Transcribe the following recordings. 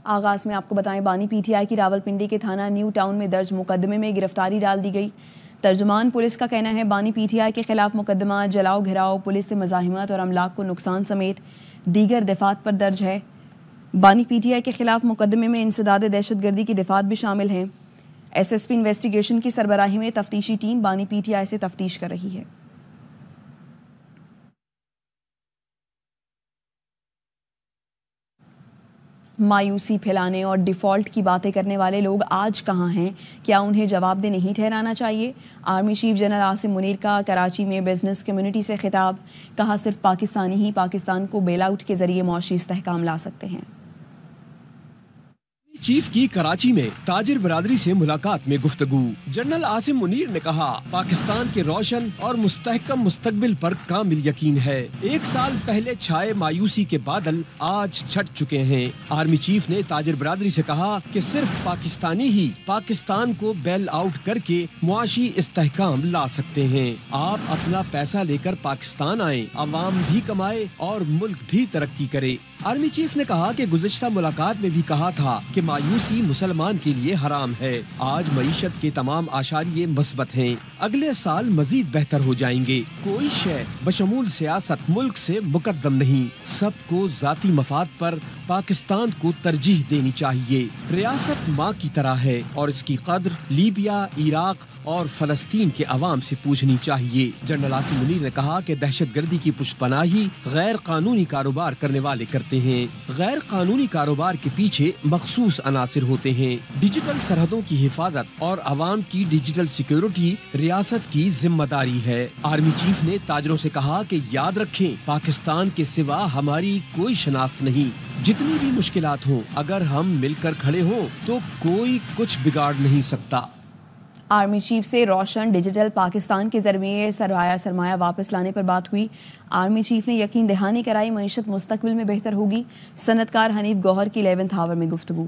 آغاز میں آپ کو بتائیں بانی پی ٹی آئی کی راولپنڈی کے تھانہ نیو ٹاؤن میں درج مقدمے میں گرفتاری ڈال دی گئی۔ ترجمان پولیس کا کہنا ہے بانی پی ٹی آئی کے خلاف مقدمہ جلاؤ گھراؤ، پولیس سے مزاحمت اور املاک کو نقصان سمیت دیگر دفعات پر درج ہے۔ بانی پی ٹی آئی کے خلاف مقدمے میں انسداد دہشت گردی کی دفعات بھی شامل ہیں۔ ایس ایس پی انویسٹیگیشن کی سربراہی میں تفتیشی ٹیم بانی پی ٹی آئی سے تفتیش کر رہی ہے۔ مایوسی پھیلانے اور ڈیفالٹ کی باتیں کرنے والے لوگ آج کہاں ہیں؟ کیا انہیں جواب دہ نہیں ٹھہرانا چاہیے؟ Army chief general Asim Munir کا کراچی میں بزنس کمیونٹی سے خطاب، کہا صرف پاکستانی ہی پاکستان کو بیل آؤٹ کے ذریعے معاشی استحکام لا سکتے ہیں۔ چیف کی کراچی میں تاجر برادری سے ملاقات میں گفتگو، جنرل عاصم منیر نے کہا پاکستان کے روشن اور مستحکم مستقبل پر کامل یقین ہے۔ 1 سال پہلے چھائے مایوسی کے بادل آج چھٹ چکے ہیں۔ آرمی چیف نے تاجر برادری سے کہا کہ صرف پاکستانی ہی پاکستان کو بیل آؤٹ کر کے معاشی استحکام لا سکتے ہیں۔ آپ اپنا پیسہ لے کر پاکستان آئیں، عوام بھی کمائے اور ملک بھی ترقی کرے۔ آرمی چیف نے کہا کہ گزشتہ ملاقات میں بھی کہا تھا کہ مایوسی مسلمان کے لیے حرام ہے۔ آج معیشت کے تمام اشاریے مثبت ہیں، اگلے سال مزید بہتر ہو جائیں گے۔ کوئی شے بشمول سیاست ملک سے مقدم نہیں، سب کو ذاتی مفاد پر پاکستان کو ترجیح دینی چاہیے۔ ریاست ماں کی طرح ہے اور اس کی قدر لیبیا، عراق اور فلسطین کے عوام سے پوچھنی چاہیے۔ جنرل عاصم منیر نے کہا کہ دہشت گردی کی پشت پناہی غیر قانونی کاروبار کرنے والے کرتے ہیں۔ غیر قانونی کاروبار کے پیچھے مخصوص عناصر ہوتے ہیں۔ ڈیجیٹل سرحدوں کی حفاظت اور عوام کی ڈیجیٹل سیکیورٹی ریاست کی ذمہ داری ہے۔ آرمی چیف نے تاجروں سے کہا کہ یاد رکھیں پاکستان کے سوا ہماری کوئی شناخت نہیں۔ جتنی بھی مشکلات ہوں، اگر ہم مل کر کھڑے ہوں تو کوئی کچھ بگاڑ نہیں سکتا۔ آرمی چیف سے روشن ڈیجیٹل پاکستان کے ذریعے سرمایہ واپس لانے پر بات ہوئی۔ آرمی چیف نے یقین دہانی کرائی معیشت مستقبل میں بہتر ہوگی۔ صنعت کار حنیف گوہر کی 11th آور میں گفتگو۔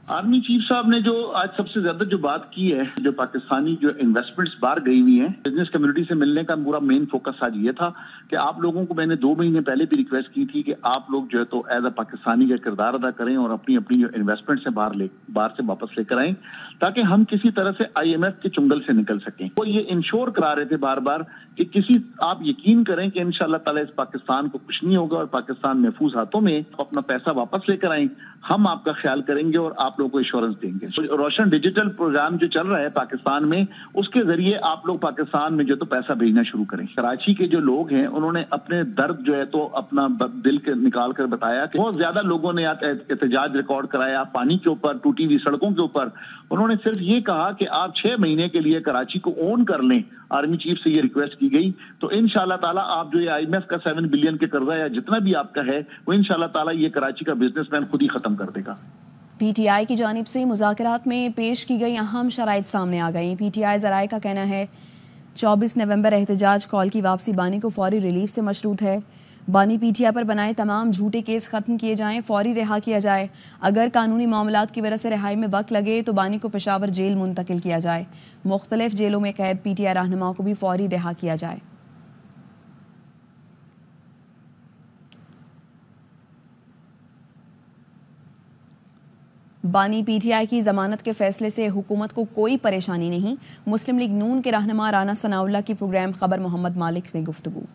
آرمی چیف صاحب نے جو آج سب سے زیادہ جو بات کی ہے، جو پاکستانی جو انویسٹمنٹس باہر گئی ہوئی ہیں، بزنس کمیونٹی سے ملنے کا پورا مین فوکس آج یہ تھا کہ آپ لوگوں کو میں نے 2 مہینے پہلے بھی ریکویسٹ کی تھی کہ آپ لوگ جو ہے تو ایز اے پاکستانی کا کردار ادا کریں اور اپنی جو انویسٹمنٹ سے باہر سے واپس لے کر آئیں، تاکہ ہم کسی طرح سے IMF کے چنگل سے نکل سکیں۔ وہ یہ انشور کرا رہے تھے بار بار کہ آپ یقین کریں کہ انشاءاللہ تعالی اس پاکستان کو کچھ نہیں ہوگا اور پاکستان محفوظ ہاتھوں میں، اپنا پیسہ واپس لے کر آئیں، ہم آپ کا خیال کریں گے اور آپ لوگوں کو انشورنس دیں گے۔ روشن ڈیجیٹل پروگرام جو چل رہا ہے پاکستان میں، اس کے ذریعے آپ لوگ پاکستان میں جو تو پیسہ بھیجنا شروع کریں۔ کراچی کے جو لوگ ہیں انہوں نے اپنے درد جو ہے تو اپنا دل کے نکال کر بتایا کہ بہت زیادہ لوگوں نے احتجاج ریکارڈ کرایا پانی کے اوپر، ٹوٹی ہوئی سڑکوں کے اوپر۔ انہوں نے صرف یہ کہا کہ آپ 6 مہینے کے لیے کراچی کو اون کر لیں۔ آرمی چیف سے یہ ریکویسٹ کی گئی تو انشاءاللہ تعالیٰ آپ جو یہ IMF کا 7 بلین کے قرضہ یا جتنا بھی آپ کا ہے وہ انشاءاللہ تعالیٰ یہ کراچی کا بزنس مین خود ہی ختم کر دے گا۔ پی ٹی آئی کی جانب سے مذاکرات میں پیش کی گئی اہم شرائط سامنے آ گئیں۔ پی ٹی آئی ذرائع کا کہنا ہے 24 نومبر احتجاج کال کی واپسی بانی کو فوری ریلیف سے مشروط ہے۔ بانی پی ٹی آئی پر بنائے تمام جھوٹے کیس ختم کیے جائیں، فوری رہا کیا جائے۔ اگر قانونی معاملات کی وجہ سے رہائی میں وقت لگے تو بانی کو پشاور جیل منتقل کیا جائے۔ مختلف جیلوں میں قید پی ٹی آئی رہنماؤں کو بھی فوری رہا کیا جائے۔ بانی پی ٹی آئی کی ضمانت کے فیصلے سے حکومت کو کوئی پریشانی نہیں، مسلم لیگ نون کے رہنما رانا ثناء اللہ کی پروگرام خبر محمد مالک میں گفتگو۔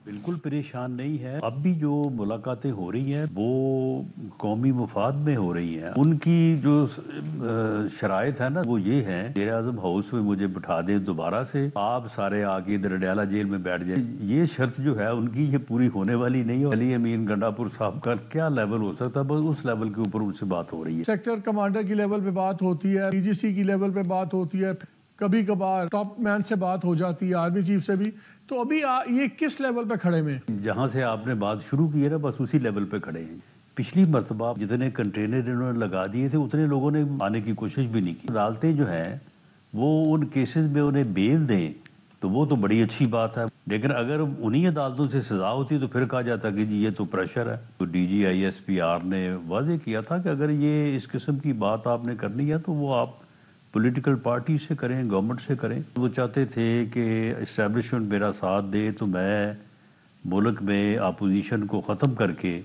بالکل پریشان نہیں ہے۔ اب بھی جو ملاقاتیں ہو رہی ہیں وہ قومی مفاد میں ہو رہی ہیں۔ ان کی جو شرائط ہے نا وہ یہ ہیں، وزیر اعظم ہاؤس میں مجھے بٹھا دیں دوبارہ سے، آپ سارے آگے اڈیالہ جیل میں بیٹھ جائیں۔ یہ شرط جو ہے ان کی یہ پوری ہونے والی نہیں ہے۔ علی امین گنڈا پور صاحب کا کیا لیول ہو سکتا ہے، بس اس لیول کے اوپر ان سے بات ہو رہی ہے۔ سیکٹر کمانڈر کی لیول پہ بات ہوتی ہے، DGC کی لیول پہ بات ہوتی ہے، کبھی کبھار ٹاپ مین سے بات ہو جاتی ہے، آرمی چیف سے بھی۔ تو ابھی یہ کس لیول پہ کھڑے میں؟ جہاں سے آپ نے بات شروع کی ہے نا بس اسی لیول پہ کھڑے ہیں۔ پچھلی مرتبہ جتنے کنٹینر انہوں نے لگا دیے تھے اتنے لوگوں نے آنے کی کوشش بھی نہیں کی۔ عدالتیں جو ہیں وہ ان کیسز میں انہیں بیل دیں تو وہ تو بڑی اچھی بات ہے، لیکن اگر انہی عدالتوں سے سزا ہوتی تو پھر کہا جاتا کہ جی یہ تو پریشر ہے۔ تو DGISPR نے واضح کیا تھا کہ اگر یہ اس قسم کی بات آپ نے کرنی ہے تو وہ آپ پولیٹیکل پارٹی سے کریں، گورنمنٹ سے کریں۔ وہ چاہتے تھے کہ اسٹیبلشمنٹ میرا ساتھ دے تو میں ملک میں اپوزیشن کو ختم کر کے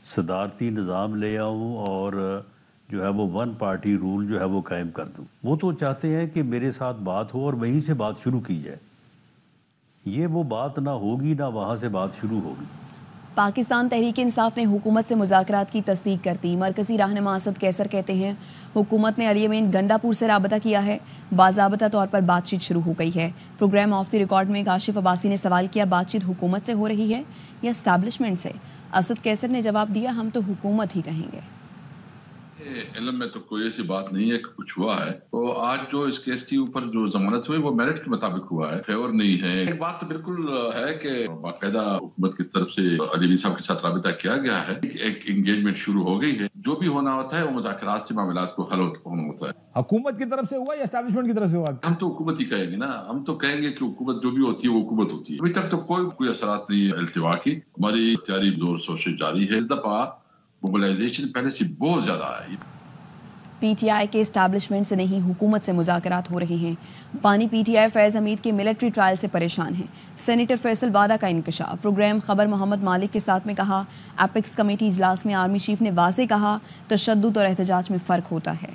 صدارتی نظام لے آؤں اور جو ہے وہ ون پارٹی رول جو ہے وہ قائم کر دوں. وہ تو چاہتے ہیں کہ میرے ساتھ بات ہو اور وہیں سے بات شروع کی جائے. یہ وہ بات نہ ہوگی نہ وہاں سے بات شروع ہوگی. پاکستان تحریک انصاف نے حکومت سے مذاکرات کی تصدیق کر دی. مرکزی رہنما اسد کیسر کہتے ہیں حکومت نے الیمین گنڈا پور سے رابطہ کیا ہے, باضابطہ طور پر بات چیت شروع ہو گئی ہے. پروگرام آف دی ریکارڈ میں کاشف عباسی نے سوال کیا بات چیت حکومت سے ہو رہی ہے یا اسٹیبلشمنٹ سے؟ اسد کیسر نے جواب دیا ہم تو حکومت ہی کہیں گے. علم میں تو کوئی ایسی بات نہیں ہے کہ کچھ ہوا ہے. تو آج جو اس کیس کے اوپر جو ضمانت ہوئی وہ میرٹ کے مطابق ہوا ہے, فیور نہیں ہے. ایک بات تو بالکل ہے کہ باقاعدہ حکومت کی طرف سے علی صاحب کے ساتھ رابطہ کیا گیا ہے, ایک انگیجمنٹ شروع ہو گئی ہے. جو بھی ہونا ہوتا ہے وہ مذاکرات سے معاملات کو حل ہونا ہوتا ہے. حکومت کی طرف سے ہوا یا اسٹیبلشمنٹ کی طرف سے ہوا؟ ہم تو حکومت ہی کہیں گے نا. ہم تو کہیں گے کہ حکومت جو بھی ہوتی ہے وہ حکومت ہوتی ہے. ابھی تک تو کوئی اثرات نہیں ہے التوا کی. ہماری تیاری زور شور سے جاری ہے. اس دفعہ موبلائزیشن پہلے سے بہت زیادہ ہے. پی ٹی آئی کے اسٹیبلشمنٹ سے نہیں حکومت سے مذاکرات ہو رہے ہیں. بانی پی ٹی آئی فیض حمید کے ملٹری ٹرائل سے پریشان ہیں. سینیٹر فیصل وادہ کا انکشاف. پروگرام خبر محمد مالک کے ساتھ میں کہا ایپکس کمیٹی اجلاس میں آرمی چیف نے واضح کہا تشدد اور احتجاج میں فرق ہوتا ہے.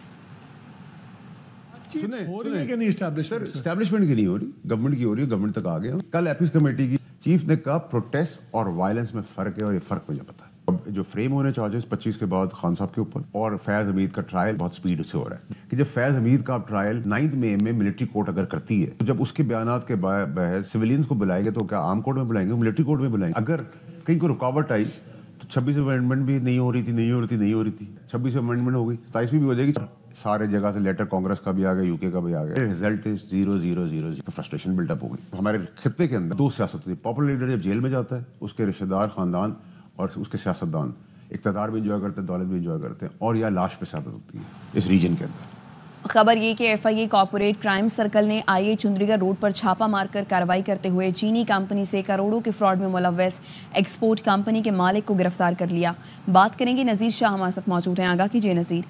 اسٹیبلشمنٹ کی نہیں ہو رہی, گورنمنٹ کی ہو رہی ہے. گورنمنٹ تک آ گئے. کل ایپکس کمیٹی کی چیف نے کہا پروٹیسٹ اور وائلنس میں فرق ہے اور یہ فرق مجھے پتا ہے. جو فریم ہونے چارجز 25 کے بعد خان صاحب کے اوپر اور فیض حمید کا ٹرائل بہت سپیڈ سے ہو رہا ہے کہ جب فیض حمید کا ٹرائل 9 مئی میں ملٹری کورٹ اگر کرتی ہے تو جب اس کے بیانات کے بحث سویلینز کو بلائیں گے تو کیا عام کورٹ میں بلائیں گے, ملٹری کورٹ میں بلائیں گے. اگر کہیں کوئی رکاوٹ آئی تو 26 امینڈمنٹ بھی نہیں ہو رہی تھی 26 امینڈمنٹ ہو گئی, 27ویں بھی ہو جائے گی. سارے جگہ سے لیٹر کانگریس کا بھی آ گیا, یو کے کا بھی آ گیا. Result is 0-0-0. تو فرسٹریشن بلڈ اپ ہو گئی. ہمارے خطے کے اندر 2 سیاست ہوتی ہے. پاپولر لیڈر جب جیل میں جاتا ہے اس کے رشتہ دار خاندان اور اس کے سیاستدان اقتدار بھی انجوائے کرتے ہیں, دولت بھی انجوائے کرتے ہیں, اور یا لاش پہ سیاست ہوتی ہے اس ریجن کے اندر. خبر یہ کہ F I A corporate crime circle نے آئی اے چندری گڑھ روڈ پر چھاپا مار کر کارروائی کرتے ہوئے چینی کمپنی سے کروڑوں کے فراڈ میں ملوث ایکسپورٹ کمپنی کے مالک کو گرفتار کر لیا. بات کریں گے نذیر شاہ ہمارے ساتھ موجود ہیں. آگاہ کیجیے نذیر.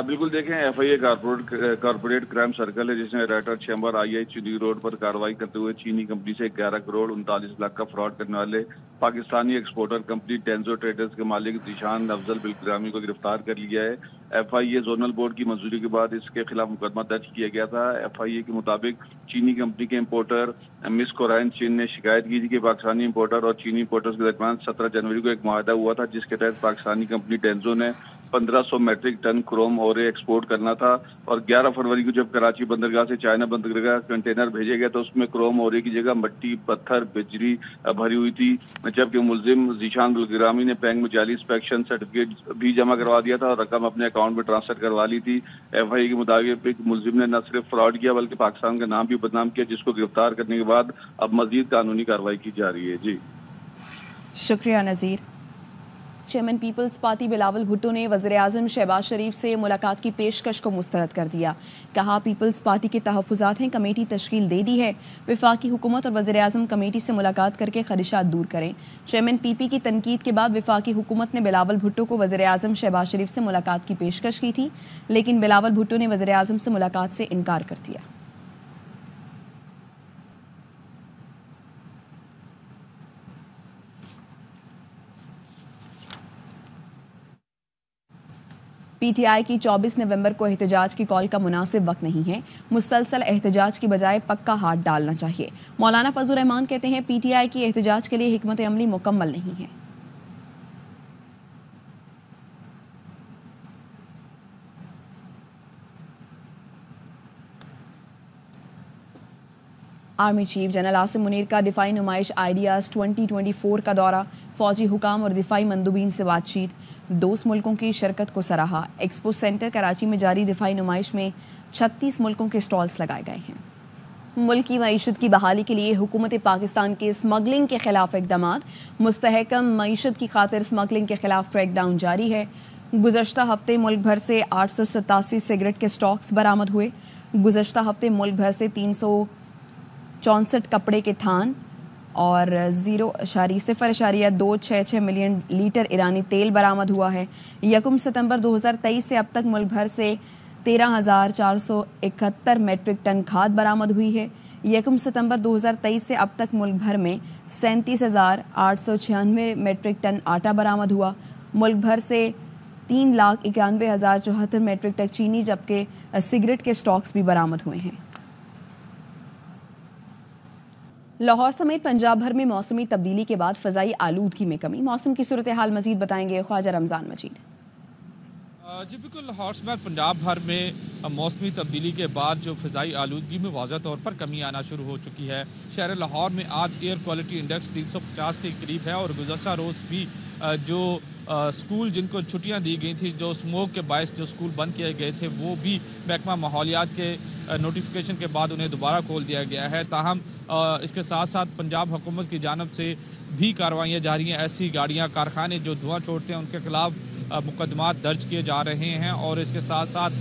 بالکل دیکھیں F I A corporate crime circle ہے جس نے ریٹر چیمبر آئی آئی چندی روڈ پر کارروائی کرتے ہوئے چینی کمپنی سے 11 کروڑ 39 لاکھ کا فراڈ کرنے والے پاکستانی ایکسپورٹر کمپنی ڈینزو ٹریڈرز کے مالک ذیشان افضل بالکرامی کو گرفتار کر لیا ہے. F I a zonal board کی منظوری کے بعد اس کے خلاف مقدمہ درج کیا گیا تھا. ایف آئی اے کے مطابق چینی کمپنی کے امپورٹر مس کورائن چین نے شکایت کی تھی کہ پاکستانی امپورٹر اور چینی امپورٹرز کے درمیان 17 جنوری کو ایک معاہدہ ہوا تھا جس کے تحت پاکستانی کمپنی ڈینزو نے 1500 میٹرک ٹن کروم اورے ایکسپورٹ کرنا تھا, اور 11 فروری کو جب کراچی بندرگاہ سے چائنا بندرگاہ کنٹینر بھیجے گئے تو اس میں کروم اورے کی جگہ مٹی, پتھر, بجری بھری ہوئی تھی, جبکہ ملزم ذیشان بالکرامی نے بینک میں جعلی انسپیکشن سرٹیفکیٹ بھی جمع کروا دیا تھا اور رقم اپنے اکاؤنٹ میں ٹرانسفر کروا لی تھی. ایف آئی اے کے مطابق ملزم نے نہ صرف فراڈ کیا بلکہ پاکستان کا نام بھی بدنام کیا, جس کو گرفتار کرنے کے بعد اب مزید قانونی کارروائی کی جا رہی ہے. جی شکریہ نذیر. چیئرمین پیپلز پارٹی بلاول بھٹو نے وزیراعظم شہباز شریف سے ملاقات کی پیشکش کو مسترد کر دیا. کہا پیپلز پارٹی کے تحفظات ہیں, کمیٹی تشکیل دے دی ہے, وفاقی حکومت اور وزیراعظم کمیٹی سے ملاقات کر کے خدشات دور کریں. چیئرمین پی پی کی تنقید کے بعد وفاقی حکومت نے بلاول بھٹو کو وزیراعظم شہباز شریف سے ملاقات کی پیشکش کی تھی, لیکن بلاول بھٹو نے وزیراعظم سے ملاقات سے انکار کر دیا. پی ٹی آئی کی 24 نومبر کو احتجاج کی کال کا مناسب وقت نہیں ہے, مسلسل احتجاج کی بجائے پکا ہاتھ ڈالنا چاہیے. مولانا فضل الرحمان کہتے ہیں پی ٹی آئی کی احتجاج کے لیے حکمت عملی مکمل نہیں ہے. Army chief general Asim Munir کا دفاعی نمائش آئیڈیاز 2024 کا دورہ, فوجی حکام اور دفاعی مندوبین سے بات چیت, دوست ملکوں کی شرکت کو سراہا. ایکسپو سینٹر کراچی میں جاری دفاعی نمائش میں 36 ملکوں کے سٹالز لگائے گئے ہیں. ملک کی معیشت کی بحالی کے لیے حکومت پاکستان کے اسمگلنگ کے خلاف اقدامات. مستحکم معیشت کی خاطر اسمگلنگ کے خلاف کریک ڈاؤن جاری ہے. گزشتہ ہفتے ملک بھر سے 887 سگریٹ کے سٹاکس برآمد ہوئے. گزشتہ ہفتے ملک بھر سے 364 کپڑے کے تھان اور 0.026 ملین لیٹر ایرانی تیل برآمد ہوا ہے. 1 ستمبر 2023 سے اب تک ملک بھر سے 13,471 میٹرک ٹن کھاد برآمد ہوئی ہے. 1 ستمبر 2023 سے اب تک ملک بھر میں 37,896 میٹرک ٹن آٹا برآمد ہوا. ملک بھر سے 3,91,074 میٹرک ٹن چینی جبکہ سگریٹ کے سٹاکس بھی برآمد ہوئے ہیں. لاہور سمیت پنجاب بھر میں موسمی تبدیلی کے بعد فضائی آلودگی میں کمی. موسم کی صورتحال مزید بتائیں گے خواجہ رمضان مجید. جی بالکل، لاہور سمیت پنجاب بھر میں موسمی تبدیلی کے بعد جو فضائی آلودگی میں واضح طور پر کمی آنا شروع ہو چکی ہے. شہر لاہور میں آج ایئر کوالٹی انڈیکس 350 کے قریب ہے اور گزشتہ روز بھی جو اسکول جن کو چھٹیاں دی گئی تھیں، جو اسموک کے باعث جو اسکول بند کیے گئے تھے، وہ بھی محکمہ ماحولیات کے نوٹیفیکیشن کے بعد انہیں دوبارہ کھول دیا گیا ہے. تاہم اس کے ساتھ ساتھ پنجاب حکومت کی جانب سے بھی کارروائیاں جاری ہیں. ایسی گاڑیاں، کارخانے جو دھواں چھوڑتے ہیں ان کے خلاف مقدمات درج کیے جا رہے ہیں اور اس کے ساتھ ساتھ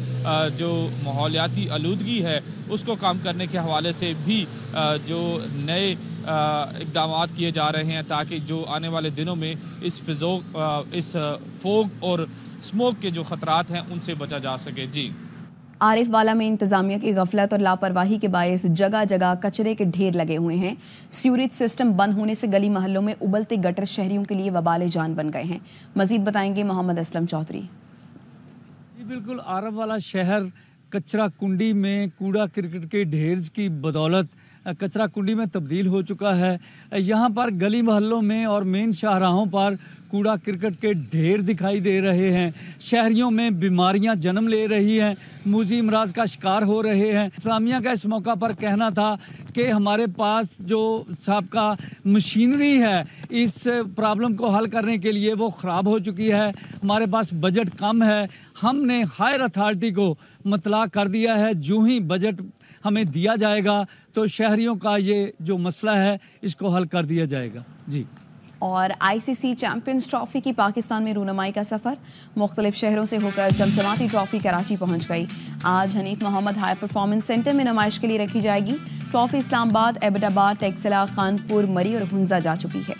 جو ماحولیاتی آلودگی ہے اس کو کم کرنے کے حوالے سے بھی جو نئے اقدامات کیے جا رہے ہیں تاکہ جو آنے والے دنوں میں اس فوگ اور اسموک کے جو خطرات ہیں ان سے بچا جا سکے. جی عارف والا میں انتظامیہ کی غفلت اور لاپرواہی کے باعث جگہ جگہ کچرے کے ڈھیر لگے ہوئے ہیں. سیوریج سسٹم بند ہونے سے گلی محلوں میں ابلتے گٹر شہریوں کے لیے وبال جان بن گئے ہیں. مزید بتائیں گے محمد اسلم چودھری. جی بالکل، عارف والا شہر کچرا کنڈی میں کوڑا کرکٹ کے ڈھیر کی بدولت کچرا کنڈی میں تبدیل ہو چکا ہے. یہاں پر گلی محلوں میں اور مین شاہراہوں پر کوڑا کرکٹ کے ڈھیر دکھائی دے رہے ہیں. شہریوں میں بیماریاں جنم لے رہی ہیں، موذی امراض کا شکار ہو رہے ہیں. انتظامیہ کا اس موقع پر کہنا تھا کہ ہمارے پاس جو سابقہ مشینری ہے اس پرابلم کو حل کرنے کے لیے وہ خراب ہو چکی ہے. ہمارے پاس بجٹ کم ہے. ہم نے ہائر اتھارٹی کو مطلع کر دیا ہے جو ہی بجٹ ہمیں دیا جائے گا تو شہریوں کا یہ جو مسئلہ ہے اس کو حل کر دیا جائے گا. جی. اور آئی سی سی چیمپئنز ٹرافی کی پاکستان میں رونمائی کا سفر. مختلف شہروں سے ہو کر چمچماتی ٹرافی کراچی پہنچ گئی. آج حنیف محمد ہائی پرفارمنس سینٹر میں نمائش کے لیے رکھی جائے گی. ٹرافی اسلام آباد، ایبٹ آباد، ٹیکسلا، خانپور، مری اور ہنزا جا چکی ہے.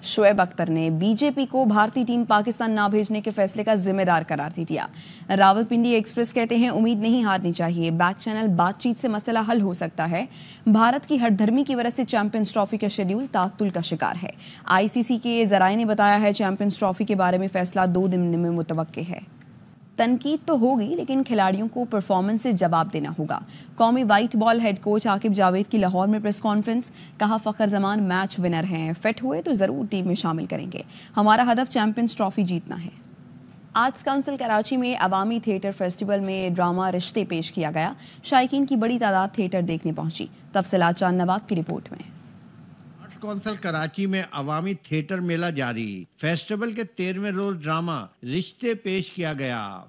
شعیب اختر نے بی جے پی کو بھارتی ٹیم پاکستان نہ بھیجنے کے فیصلے کا ذمہ دار قرار دیا. راولپنڈی ایکسپریس کہتے ہیں امید نہیں ہارنی چاہیے، بیک چینل بات چیت سے مسئلہ حل ہو سکتا ہے. بھارت کی ہٹ دھرمی کی وجہ سے چیمپئنز ٹرافی کا شیڈیول تعطل کا شکار ہے. آئی سی سی کے ذرائع نے بتایا ہے چیمپئنز ٹرافی کے بارے میں فیصلہ 2 دن میں متوقع ہے. تنقید تو ہوگی لیکن کھلاڑیوں کو پرفارمنس سے جواب دینا ہوگا. قومی white ball head coach Aqib Javed کی لاہور میں پریس کانفرنس. کہا فخر زمان میچ ونر ہیں، فٹ ہوئے تو ضرور ٹیم میں شامل کریں گے. ہمارا ہدف چیمپئنز ٹرافی جیتنا ہے. آرٹس کونسل کراچی میں عوامی تھیٹر فیسٹیول میں ڈرامہ رشتے پیش کیا گیا. شائقین کی بڑی تعداد تھیٹر دیکھنے پہنچی. تفصیلات چاند نواب کی رپورٹ میں. کونسل کراچی میں عوامی تھیٹر میلہ جاری. فیسٹیول کے 13ویں روز ڈرامہ رشتے پیش کیا گیا.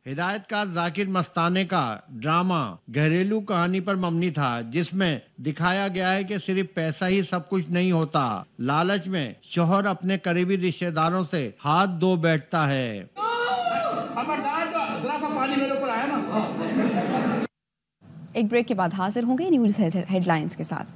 ہدایت کار ذاکر مستانے کا ڈرامہ گھریلو کہانی پر مبنی تھا جس میں دکھایا گیا ہے کہ صرف پیسہ ہی سب کچھ نہیں ہوتا. لالچ میں شوہر اپنے قریبی رشتہ داروں سے ہاتھ دھو بیٹھتا ہے. ایک بریک کے بعد حاضر ہوں گے نیوز ہیڈ لائنز کے ساتھ.